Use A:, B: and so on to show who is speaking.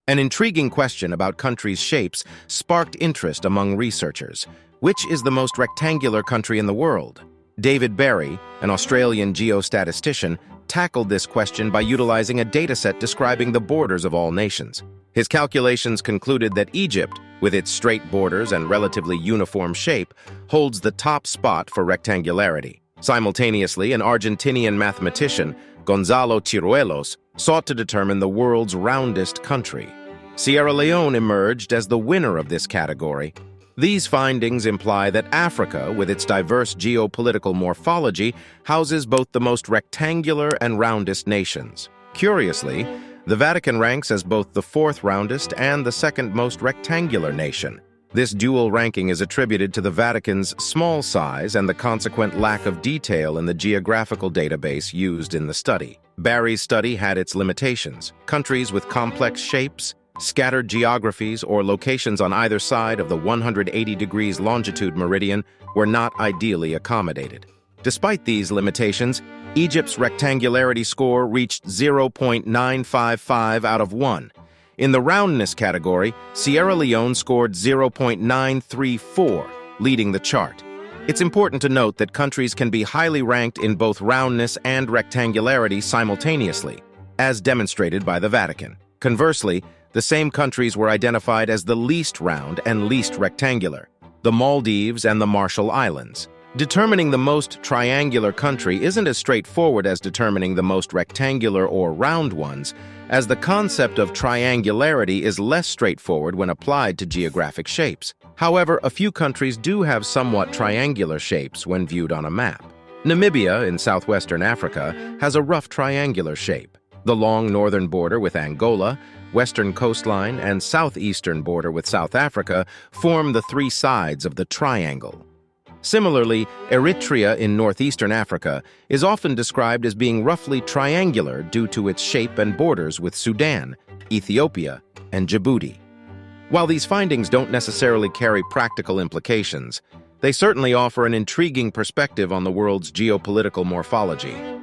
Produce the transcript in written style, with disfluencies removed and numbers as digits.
A: An intriguing question about countries' shapes sparked interest among researchers. Which is the most rectangular country in the world? David Barry, an Australian geo-statistician, tackled this question by utilizing a dataset describing the borders of all nations. His calculations concluded that Egypt, with its straight borders and relatively uniform shape, holds the top spot for rectangularity. Simultaneously, an Argentinian mathematician, Gonzalo Ciruelos, sought to determine the world's roundest country. Sierra Leone emerged as the winner of this category. These findings imply that Africa, with its diverse geopolitical morphology, houses both the most rectangular and roundest nations. Curiously, the Vatican ranks as both the fourth roundest and the second most rectangular nation. This dual ranking is attributed to the Vatican's small size and the consequent lack of detail in the geographical database used in the study. Barry's study had its limitations. Countries with complex shapes, scattered geographies, or locations on either side of the 180 degrees longitude meridian were not ideally accommodated. Despite these limitations, Egypt's rectangularity score reached 0.955 out of 1. In the roundness category, Sierra Leone scored 0.934, leading the chart. It's important to note that countries can be highly ranked in both roundness and rectangularity simultaneously, as demonstrated by the Vatican. Conversely, the same countries were identified as the least round and least rectangular, the Maldives and the Marshall Islands. Determining the most triangular country isn't as straightforward as determining the most rectangular or round ones, as the concept of triangularity is less straightforward when applied to geographic shapes. However, a few countries do have somewhat triangular shapes when viewed on a map. Namibia, in southwestern Africa, has a rough triangular shape. The long northern border with Angola, western coastline, and southeastern border with South Africa form the three sides of the triangle. Similarly, Eritrea in northeastern Africa is often described as being roughly triangular due to its shape and borders with Sudan, Ethiopia, and Djibouti. While these findings don't necessarily carry practical implications, they certainly offer an intriguing perspective on the world's geopolitical morphology.